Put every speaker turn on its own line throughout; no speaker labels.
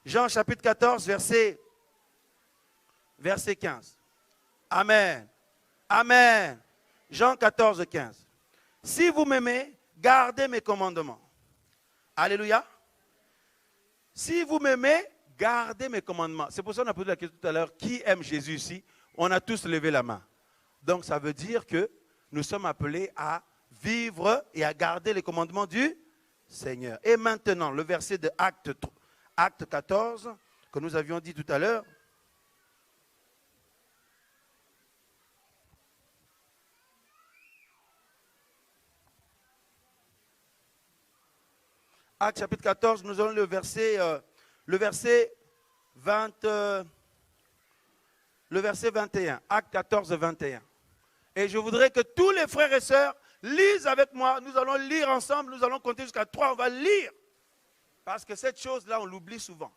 Jean chapitre 14, verset 15. Amen. Amen. Jean 14, 15. Si vous m'aimez, gardez mes commandements. Alléluia. Si vous m'aimez, gardez mes commandements. C'est pour ça qu'on a posé la question tout à l'heure, qui aime Jésus ici? On a tous levé la main. Donc ça veut dire que nous sommes appelés à vivre et à garder les commandements du Seigneur. Et maintenant, le verset de Acte 14, que nous avions dit tout à l'heure. Acte chapitre 14, nous avons le verset 21. Acte 14, 21. Et je voudrais que tous les frères et sœurs lisent avec moi. Nous allons lire ensemble, nous allons compter jusqu'à 3, on va lire. Parce que cette chose-là, on l'oublie souvent.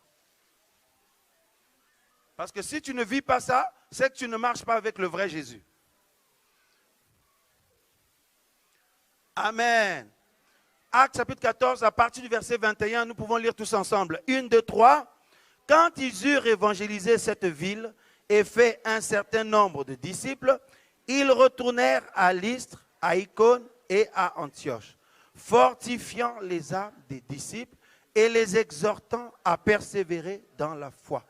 Parce que si tu ne vis pas ça, c'est que tu ne marches pas avec le vrai Jésus. Amen. Acte chapitre 14, à partir du verset 21, nous pouvons lire tous ensemble. 1, 2, 3. Quand ils eurent évangélisé cette ville et fait un certain nombre de disciples, ils retournèrent à Lystre, à Icône et à Antioche, fortifiant les âmes des disciples et les exhortant à persévérer dans la foi,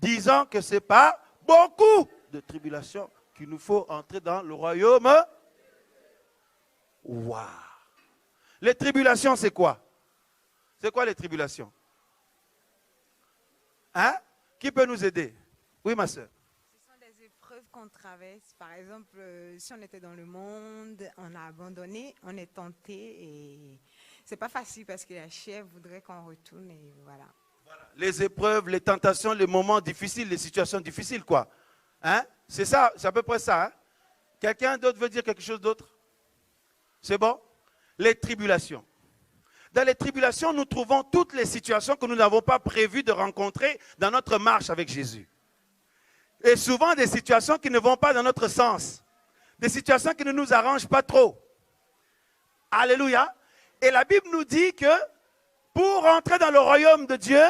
disant que ce n'est pas beaucoup de tribulations qu'il nous faut entrer dans le royaume. Waouh! Les tribulations, c'est quoi? C'est quoi les tribulations? Hein? Qui peut nous aider? Oui, ma soeur.
Ce sont des épreuves qu'on traverse. Par exemple, si on était dans le monde, on a abandonné, on est tenté et c'est pas facile parce que la chair voudrait qu'on retourne et voilà.
Les épreuves, les tentations, les moments difficiles, les situations difficiles, quoi. Hein? C'est ça, c'est à peu près ça. Hein? Quelqu'un d'autre veut dire quelque chose d'autre? C'est bon? Les tribulations. Dans les tribulations, nous trouvons toutes les situations que nous n'avons pas prévu de rencontrer dans notre marche avec Jésus. Et souvent des situations qui ne vont pas dans notre sens. Des situations qui ne nous arrangent pas trop. Alléluia. Et la Bible nous dit que pour rentrer dans le royaume de Dieu,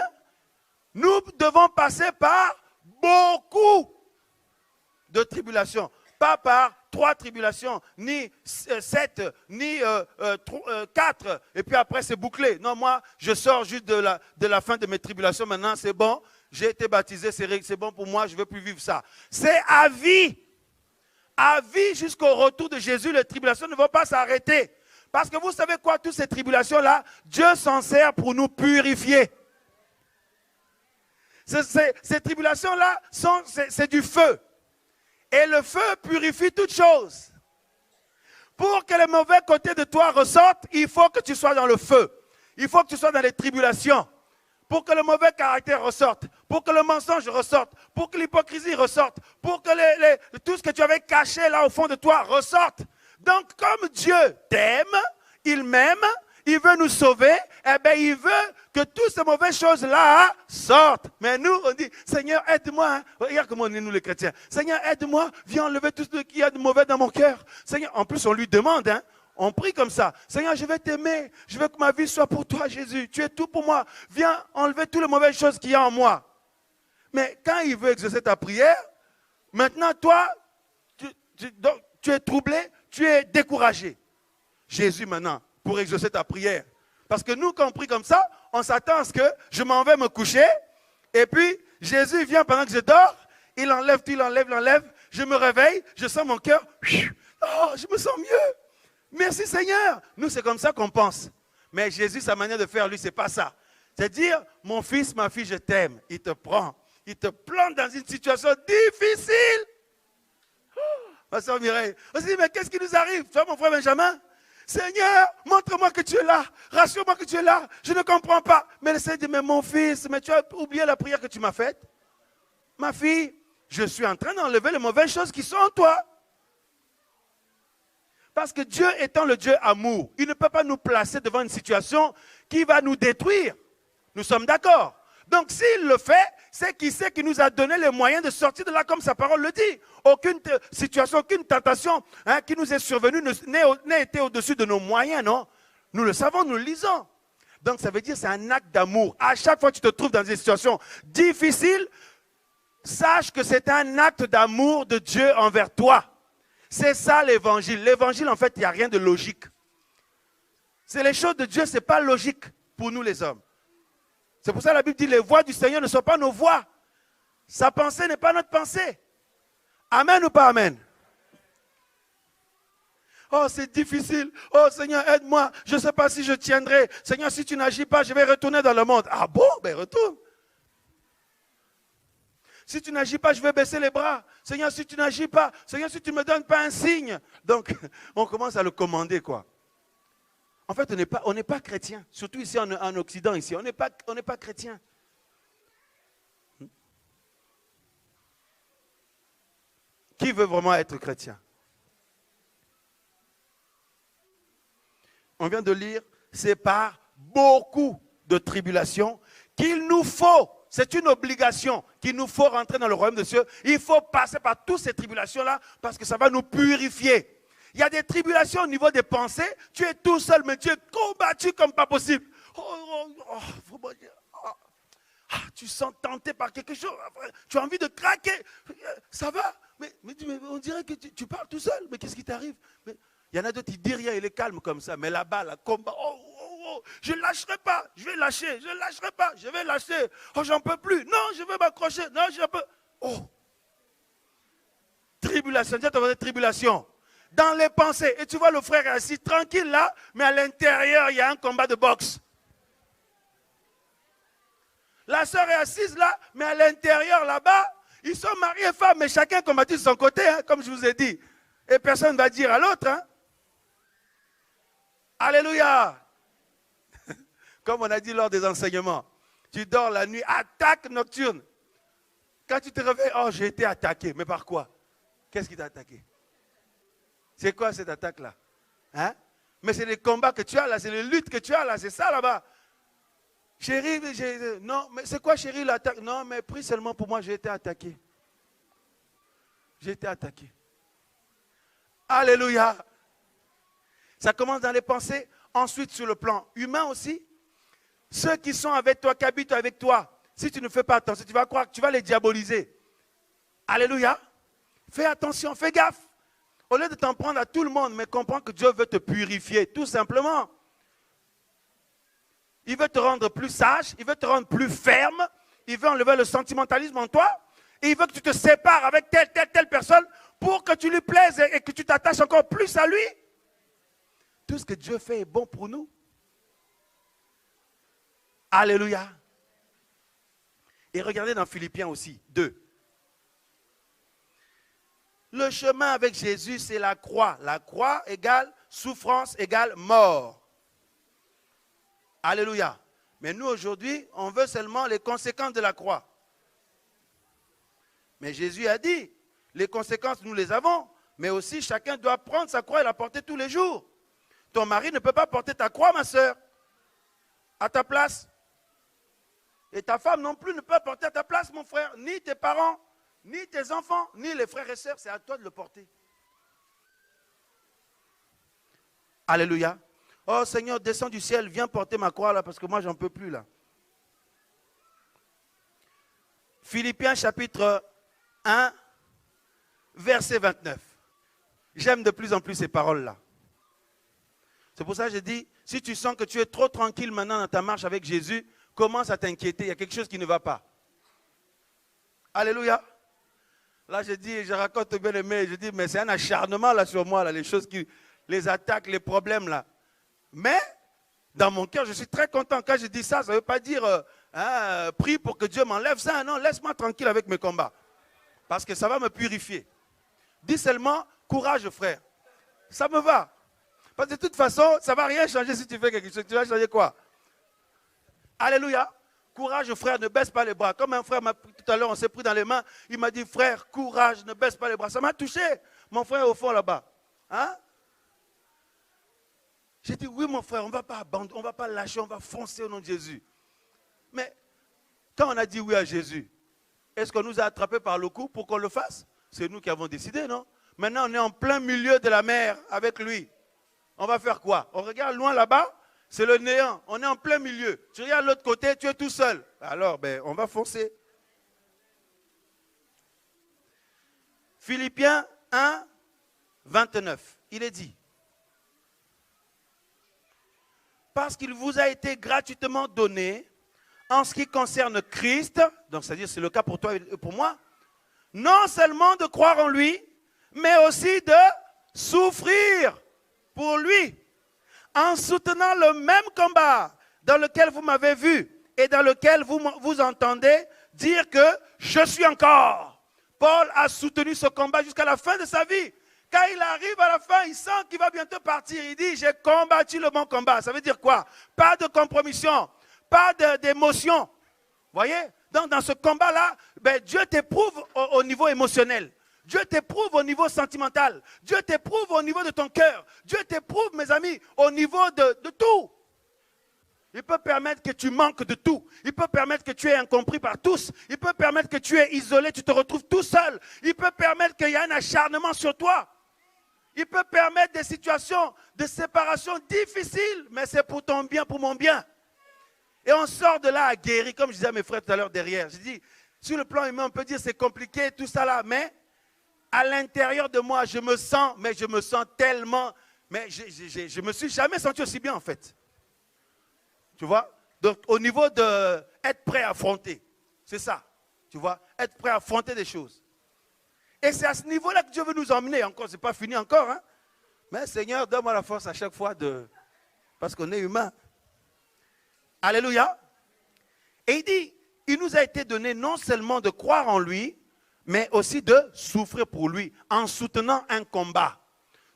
nous devons passer par beaucoup de tribulations. Pas par 3 tribulations, ni 7, ni 4, et puis après c'est bouclé. Non, moi, je sors juste de la fin de mes tribulations. Maintenant, c'est bon, j'ai été baptisé, c'est bon pour moi, je ne veux plus vivre ça. C'est à vie. À vie jusqu'au retour de Jésus, les tribulations ne vont pas s'arrêter. Parce que vous savez quoi, toutes ces tribulations-là, Dieu s'en sert pour nous purifier. Ces tribulations-là, c'est du feu. Et le feu purifie toutes choses. Pour que les mauvais côtés de toi ressortent, il faut que tu sois dans le feu. Il faut que tu sois dans les tribulations. Pour que le mauvais caractère ressorte. Pour que le mensonge ressorte. Pour que l'hypocrisie ressorte. Pour que tout ce que tu avais caché là au fond de toi ressorte. Donc comme Dieu t'aime, il m'aime, il veut nous sauver, eh bien il veut que toutes ces mauvaises choses-là sortent. Mais nous, on dit, Seigneur, aide-moi. Hein. Regarde comment on est nous les chrétiens. Seigneur, aide-moi, viens enlever tout ce qu'il y a de mauvais dans mon cœur. Seigneur, en plus on lui demande, hein, on prie comme ça. Seigneur, je vais t'aimer, je veux que ma vie soit pour toi, Jésus. Tu es tout pour moi. Viens enlever toutes les mauvaises choses qu'il y a en moi. Mais quand il veut exaucer ta prière, maintenant toi, tu es troublé, tu es découragé. Jésus maintenant, pour exaucer ta prière. Parce que nous, quand on prie comme ça, on s'attend à ce que je m'en vais me coucher, et puis Jésus vient pendant que je dors, il enlève, je me réveille, je sens mon cœur, oh, je me sens mieux. Merci Seigneur. Nous, c'est comme ça qu'on pense. Mais Jésus, sa manière de faire, lui, c'est pas ça. C'est dire, mon fils, ma fille, je t'aime. Il te prend, il te plante dans une situation difficile. Ma soeur Mireille, on se dit, mais qu'est-ce qui nous arrive? Tu vois, mon frère Benjamin? Seigneur, montre-moi que tu es là. Rassure-moi que tu es là. Je ne comprends pas. Mais le Seigneur dit, mais mon fils, mais tu as oublié la prière que tu m'as faite. Ma fille, je suis en train d'enlever les mauvaises choses qui sont en toi. Parce que Dieu étant le Dieu amour, il ne peut pas nous placer devant une situation qui va nous détruire. Nous sommes d'accord. Donc s'il le fait, c'est qu'il sait qu'il nous a donné les moyens de sortir de là comme sa parole le dit. Aucune situation, aucune tentation qui nous est survenue n'a été au-dessus de nos moyens, non? Nous le savons, nous le lisons. Donc ça veut dire que c'est un acte d'amour. À chaque fois que tu te trouves dans des situations difficiles, sache que c'est un acte d'amour de Dieu envers toi. C'est ça l'évangile. L'évangile, en fait, il n'y a rien de logique. C'est les choses de Dieu, ce n'est pas logique pour nous les hommes. C'est pour ça que la Bible dit, les voies du Seigneur ne sont pas nos voies. Sa pensée n'est pas notre pensée. Amen ou pas amen? Oh, c'est difficile. Oh, Seigneur, aide-moi. Je ne sais pas si je tiendrai. Seigneur, si tu n'agis pas, je vais retourner dans le monde. Ah bon? Ben retourne. Si tu n'agis pas, je vais baisser les bras. Seigneur, si tu n'agis pas. Seigneur, si tu ne me donnes pas un signe. Donc, on commence à le commander, quoi. En fait, on n'est pas chrétien. Surtout ici en Occident, ici. On n'est pas chrétien. Qui veut vraiment être chrétien? On vient de lire, c'est par beaucoup de tribulations qu'il nous faut, c'est une obligation qu'il nous faut rentrer dans le royaume de Dieu. Il faut passer par toutes ces tribulations-là parce que ça va nous purifier. Il y a des tribulations au niveau des pensées, tu es tout seul, mais tu es combattu comme pas possible. Tu sens tenté par quelque chose, tu as envie de craquer, ça va, mais on dirait que tu parles tout seul, mais qu'est-ce qui t'arrive? Il y en a d'autres, ils disent rien, il est calme comme ça. Mais là-bas, le combat, je ne lâcherai pas, je vais lâcher, je ne lâcherai pas, je vais lâcher. Oh, j'en peux plus, non, je vais m'accrocher, non, je peux. Oh, tribulation, Dieu t'a donné tribulation. Dans les pensées, et tu vois le frère est assis tranquille là, mais à l'intérieur, il y a un combat de boxe. La sœur est assise là, mais à l'intérieur là-bas, ils sont mariés et femmes, mais chacun combattu de son côté, hein, comme je vous ai dit. Et personne ne va dire à l'autre, hein. Alléluia. Comme on a dit lors des enseignements, tu dors la nuit, attaque nocturne. Quand tu te réveilles, oh, j'ai été attaqué. Mais par quoi? Qu'est-ce qui t'a attaqué? C'est quoi cette attaque-là? Hein? Mais c'est les combats que tu as là, c'est les luttes que tu as là, c'est ça là-bas. Chérie, non, mais c'est quoi chérie l'attaque? Non, mais prie seulement pour moi, j'ai été attaqué. J'ai été attaqué. Alléluia. Ça commence dans les pensées, ensuite sur le plan humain aussi. Ceux qui sont avec toi, qui habitent avec toi, si tu ne fais pas attention, tu vas croire que tu vas les diaboliser. Alléluia. Fais attention, fais gaffe. Au lieu de t'en prendre à tout le monde, mais comprends que Dieu veut te purifier, tout simplement. Il veut te rendre plus sage, il veut te rendre plus ferme, il veut enlever le sentimentalisme en toi, et il veut que tu te sépares avec telle personne pour que tu lui plaises et que tu t'attaches encore plus à lui. Tout ce que Dieu fait est bon pour nous. Alléluia. Et regardez dans Philippiens aussi, 2. Le chemin avec Jésus, c'est la croix. La croix égale souffrance égale mort. Alléluia. Mais nous, aujourd'hui, on veut seulement les conséquences de la croix. Mais Jésus a dit, les conséquences, nous les avons. Mais aussi, chacun doit prendre sa croix et la porter tous les jours. Ton mari ne peut pas porter ta croix, ma soeur, à ta place. Et ta femme non plus ne peut pas porter à ta place, mon frère. Ni tes parents, ni tes enfants, ni les frères et sœurs. C'est à toi de le porter. Alléluia. Oh Seigneur, descends du ciel, viens porter ma croix là, parce que moi, j'en peux plus là. Philippiens chapitre 1, verset 29. J'aime de plus en plus ces paroles-là. C'est pour ça que je dis, si tu sens que tu es trop tranquille maintenant dans ta marche avec Jésus, commence à t'inquiéter, il y a quelque chose qui ne va pas. Alléluia. Là, je dis, je raconte bien aimé, je dis, mais c'est un acharnement là sur moi, là, les choses qui, les attaques, les problèmes là. Mais, dans mon cœur, je suis très content. Quand je dis ça, ça ne veut pas dire, prie pour que Dieu m'enlève ça. Non, laisse-moi tranquille avec mes combats. Parce que ça va me purifier. Dis seulement, courage frère. Ça me va. Parce que de toute façon, ça ne va rien changer si tu fais quelque chose. Tu vas changer quoi? Alléluia. Courage frère, ne baisse pas les bras. Comme un frère m'a pris tout à l'heure, on s'est pris dans les mains. Il m'a dit, frère, courage, ne baisse pas les bras. Ça m'a touché. Mon frère au fond là-bas. Hein? J'ai dit, oui mon frère, on ne va pas abandonner, on ne va pas lâcher, on va foncer au nom de Jésus. Mais quand on a dit oui à Jésus, est-ce qu'on nous a attrapés par le cou pour qu'on le fasse? C'est nous qui avons décidé, non? Maintenant, on est en plein milieu de la mer avec lui. On va faire quoi? On regarde loin là-bas, c'est le néant. On est en plein milieu. Tu regardes l'autre côté, tu es tout seul. Alors, on va foncer. Philippiens 1, 29. Il est dit. Parce qu'il vous a été gratuitement donné, en ce qui concerne Christ, donc c'est-à-dire c'est le cas pour toi et pour moi, non seulement de croire en lui, mais aussi de souffrir pour lui, en soutenant le même combat dans lequel vous m'avez vu et dans lequel vous entendez dire que je suis encore. Paul a soutenu ce combat jusqu'à la fin de sa vie. Quand il arrive à la fin, il sent qu'il va bientôt partir. Il dit, j'ai combattu le bon combat. Ça veut dire quoi? Pas de compromission, pas d'émotion. Voyez? Donc dans ce combat-là, Dieu t'éprouve au niveau émotionnel. Dieu t'éprouve au niveau sentimental. Dieu t'éprouve au niveau de ton cœur. Dieu t'éprouve, mes amis, au niveau de tout. Il peut permettre que tu manques de tout. Il peut permettre que tu es incompris par tous. Il peut permettre que tu es isolé, tu te retrouves tout seul. Il peut permettre qu'il y ait un acharnement sur toi. Il peut permettre des situations de séparation difficiles, mais c'est pour ton bien, pour mon bien. Et on sort de là guéri, comme je disais à mes frères tout à l'heure derrière. Je dis, sur le plan humain, on peut dire c'est compliqué, tout ça là, mais à l'intérieur de moi, je me sens tellement, mais je me suis jamais senti aussi bien en fait. Tu vois? Donc au niveau de être prêt à affronter, c'est ça, tu vois? Être prêt à affronter des choses. Et c'est à ce niveau-là que Dieu veut nous emmener. Encore, ce n'est pas fini encore. Hein? Mais Seigneur, donne-moi la force à chaque fois parce qu'on est humain. Alléluia. Et il dit, il nous a été donné non seulement de croire en lui, mais aussi de souffrir pour lui, en soutenant un combat.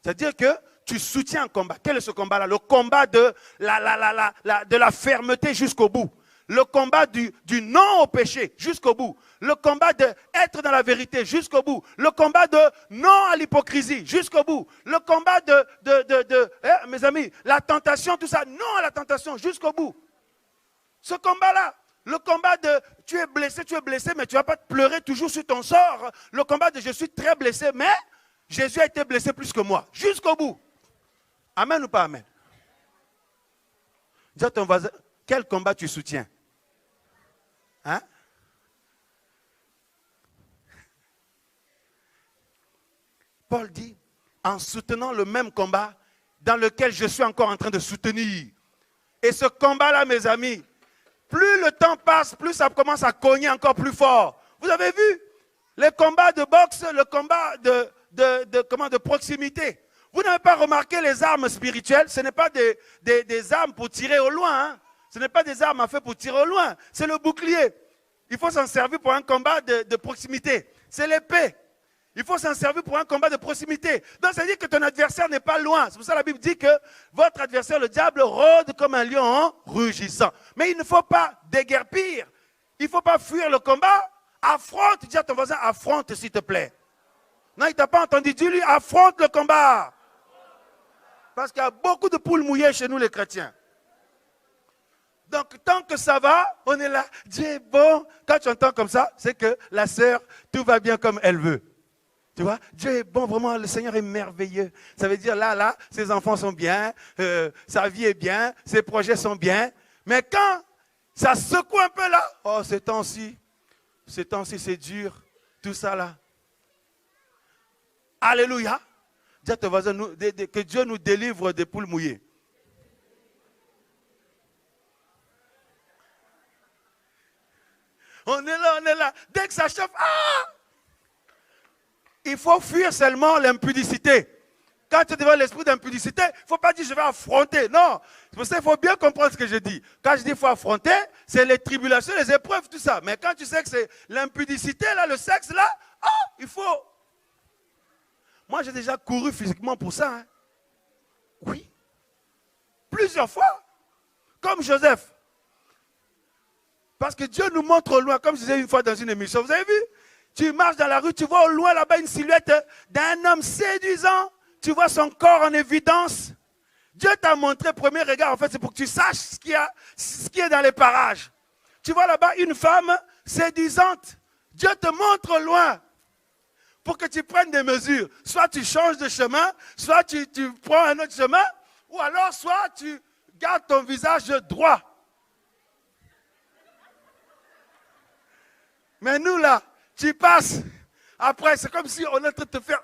C'est-à-dire que tu soutiens un combat. Quel est ce combat-là? Le combat de la fermeté jusqu'au bout. Le combat du non au péché jusqu'au bout. Le combat d'être dans la vérité jusqu'au bout. Le combat de non à l'hypocrisie jusqu'au bout. Le combat mes amis, la tentation, tout ça, non à la tentation jusqu'au bout. Ce combat-là, le combat de tu es blessé, mais tu ne vas pas te pleurer toujours sur ton sort. Le combat de je suis très blessé, mais Jésus a été blessé plus que moi. Jusqu'au bout. Amen ou pas amen? Dis à ton voisin, quel combat tu soutiens? Hein? Paul dit, en soutenant le même combat dans lequel je suis encore en train de soutenir. Et ce combat-là, mes amis, plus le temps passe, plus ça commence à cogner encore plus fort. Vous avez vu les combats de boxe, le combat de proximité. Vous n'avez pas remarqué les armes spirituelles? Ce n'est pas des armes pour tirer au loin. Hein? Ce n'est pas des armes à faire pour tirer au loin. C'est le bouclier. Il faut s'en servir pour un combat de proximité. C'est l'épée. Il faut s'en servir pour un combat de proximité. Donc, ça veut dire que ton adversaire n'est pas loin. C'est pour ça que la Bible dit que votre adversaire, le diable, rôde comme un lion en rugissant. Mais il ne faut pas déguerpir. Il ne faut pas fuir le combat. Affronte. Dis à ton voisin, affronte s'il te plaît. Non, il ne t'a pas entendu. Dis-lui, affronte le combat. Parce qu'il y a beaucoup de poules mouillées chez nous, les chrétiens. Donc, tant que ça va, on est là. Dieu est bon. Quand tu entends comme ça, c'est que la sœur, tout va bien comme elle veut. Tu vois, Dieu est bon, vraiment, le Seigneur est merveilleux. Ça veut dire, là, ses enfants sont bien, sa vie est bien, ses projets sont bien. Mais quand ça secoue un peu là, oh, ces temps-ci, c'est dur, tout ça là. Alléluia. Dis à ton voisin, que Dieu nous délivre des poules mouillées. On est là. Dès que ça chauffe, il faut fuir seulement l'impudicité. Quand tu es devant l'esprit d'impudicité, il ne faut pas dire je vais affronter. Non, c'est pour ça qu'il faut bien comprendre ce que je dis. Quand je dis il faut affronter, c'est les tribulations, les épreuves, tout ça. Mais quand tu sais que c'est l'impudicité, là, le sexe, là, il faut. Moi, j'ai déjà couru physiquement pour ça. Hein. Oui. Plusieurs fois. Comme Joseph. Parce que Dieu nous montre au loin, comme je disais une fois dans une émission. Vous avez vu? Tu marches dans la rue, tu vois au loin là-bas une silhouette d'un homme séduisant. Tu vois son corps en évidence. Dieu t'a montré, premier regard, en fait, c'est pour que tu saches ce qui est dans les parages. Tu vois là-bas une femme séduisante. Dieu te montre au loin pour que tu prennes des mesures. Soit tu changes de chemin, soit tu prends un autre chemin, ou alors soit tu Garde ton visage droit. Mais nous là, tu passes. Après, c'est comme si on est en train de te faire...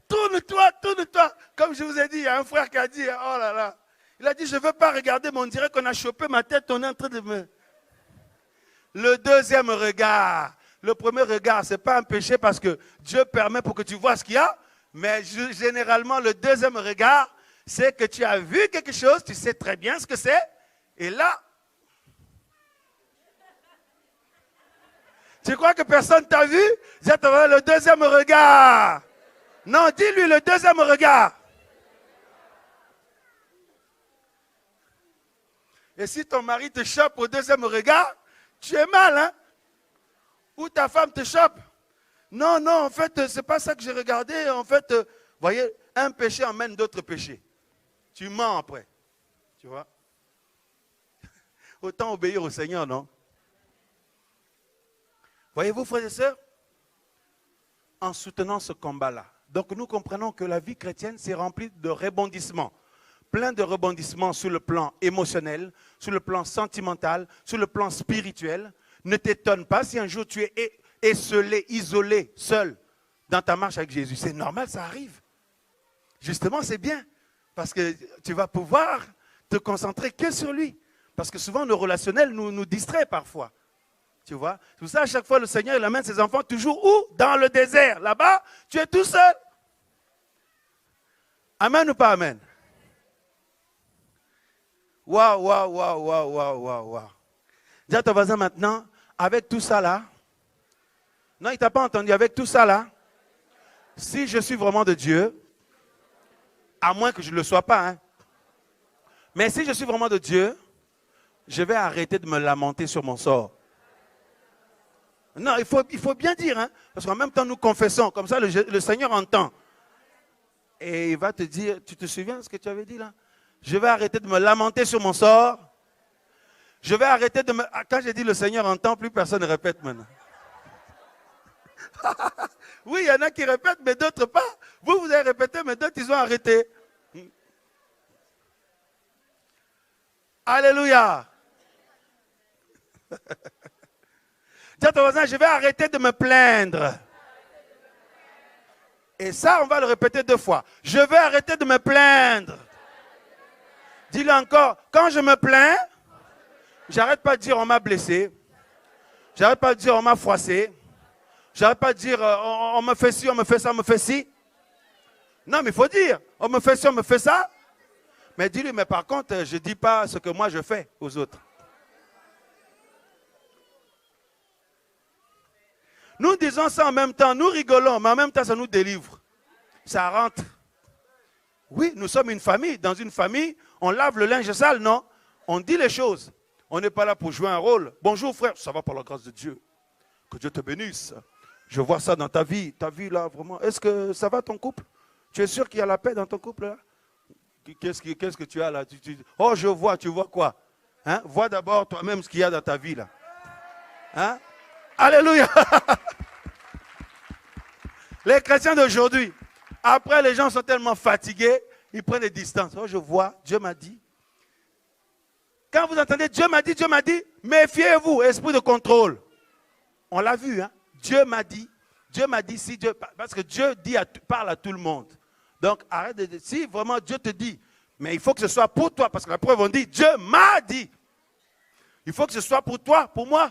Tourne-toi, tourne-toi. Comme je vous ai dit, il y a un frère qui a dit, oh là là. Il a dit, je ne veux pas regarder, mais on dirait qu'on a chopé ma tête, on est en train de me... Le deuxième regard. Le premier regard, ce n'est pas un péché parce que Dieu permet pour que tu vois ce qu'il y a. Mais généralement, le deuxième regard, c'est que tu as vu quelque chose, tu sais très bien ce que c'est. Et là, tu crois que personne t'a vu? J'attends le deuxième regard. Non, dis-lui le deuxième regard. Et si ton mari te chope au deuxième regard, tu es mal, hein? Ou ta femme te chope. Non, non, en fait, c'est pas ça que j'ai regardé. En fait, voyez, un péché emmène d'autres péchés. Tu mens après. Tu vois? Autant obéir au Seigneur, non? Voyez-vous, frères et sœurs, en soutenant ce combat-là, donc nous comprenons que la vie chrétienne s'est remplie de rebondissements. Plein de rebondissements sur le plan émotionnel, sur le plan sentimental, sur le plan spirituel. Ne t'étonne pas si un jour tu es esselé, isolé, seul dans ta marche avec Jésus. C'est normal, ça arrive. Justement, c'est bien. Parce que tu vas pouvoir te concentrer que sur lui. Parce que souvent, le relationnel nous distrait parfois. Tu vois? C'est pour ça, à chaque fois, le Seigneur, il amène ses enfants toujours où? Dans le désert. Là-bas, tu es tout seul. Amen ou pas amen? Waouh, waouh, waouh, waouh, waouh, waouh, waouh. Dis à ton voisin maintenant, avec tout ça là, non, il ne t'a pas entendu, avec tout ça là, si je suis vraiment de Dieu, à moins que je ne le sois pas, hein, mais si je suis vraiment de Dieu, je vais arrêter de me lamenter sur mon sort. Non, il faut bien dire, hein, parce qu'en même temps nous confessons, comme ça le Seigneur entend. Et il va te dire, tu te souviens de ce que tu avais dit là? Je vais arrêter de me lamenter sur mon sort. Je vais arrêter de me... Quand j'ai dit le Seigneur entend, plus personne ne répète maintenant. Oui, il y en a qui répètent, mais d'autres pas. Vous avez répété, mais d'autres, ils ont arrêté. Alléluia. Dis à ton voisin, je vais arrêter de me plaindre. Et ça, on va le répéter 2 fois. Je vais arrêter de me plaindre. Dis-le encore. Quand je me plains, j'arrête pas de dire on m'a blessé. J'arrête pas de dire on m'a froissé. J'arrête pas de dire on me fait ci, on me fait ça, on me fait ci. Non, mais il faut dire on me fait ci, on me fait ça. Mais dis-lui, mais par contre, je ne dis pas ce que moi je fais aux autres. Nous disons ça en même temps, nous rigolons, mais en même temps ça nous délivre. Ça rentre. Oui, nous sommes une famille. Dans une famille, on lave le linge sale, non? On dit les choses. On n'est pas là pour jouer un rôle. Bonjour frère, ça va par la grâce de Dieu. Que Dieu te bénisse. Je vois ça dans ta vie. Ta vie là, vraiment. Est-ce que ça va ton couple? Tu es sûr qu'il y a la paix dans ton couple là? Qu'est-ce que tu as là? Oh, je vois, tu vois quoi? Hein? Vois d'abord toi-même ce qu'il y a dans ta vie là. Hein? Alléluia! Les chrétiens d'aujourd'hui, après les gens sont tellement fatigués, ils prennent des distances. Oh, je vois, Dieu m'a dit. Quand vous entendez Dieu m'a dit, méfiez-vous, esprit de contrôle. On l'a vu, hein? Dieu m'a dit, si Dieu, parce que Dieu dit parle à tout le monde. Donc arrête de dire, si vraiment Dieu te dit, mais il faut que ce soit pour toi, parce que la preuve on dit, Dieu m'a dit. Il faut que ce soit pour toi, pour moi.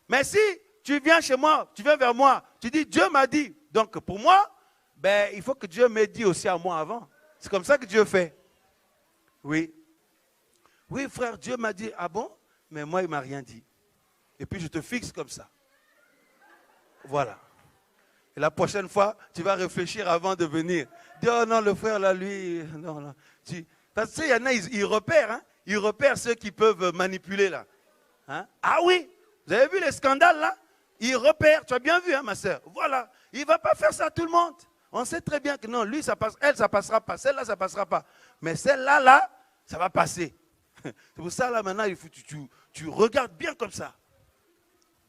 Mais si tu viens chez moi, tu viens vers moi, tu dis Dieu m'a dit. Donc pour moi, ben, il faut que Dieu m'ait dit aussi à moi avant. C'est comme ça que Dieu fait. Oui. Oui frère, Dieu m'a dit, ah bon? Mais moi il ne m'a rien dit. Et puis je te fixe comme ça. Voilà. Et la prochaine fois, tu vas réfléchir avant de venir. Dis, oh non, le frère là, lui, non. Parce que il y en a, ils repèrent, hein? Ils repèrent ceux qui peuvent manipuler là. Hein? Ah oui, vous avez vu les scandales là? Ils repèrent, tu as bien vu, hein, ma soeur? Voilà, il ne va pas faire ça à tout le monde. On sait très bien que non, lui, ça passe, elle, ça ne passera pas. Celle-là, ça ne passera pas. Mais celle-là, là, ça va passer. C'est pour ça, là, maintenant, il faut tu regardes bien comme ça.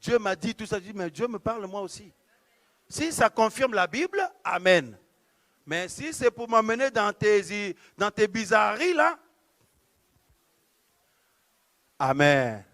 Dieu m'a dit tout ça, je dis, mais Dieu me parle moi aussi. Si ça confirme la Bible, amen. Mais si c'est pour m'amener dans tes bizarreries là, amen.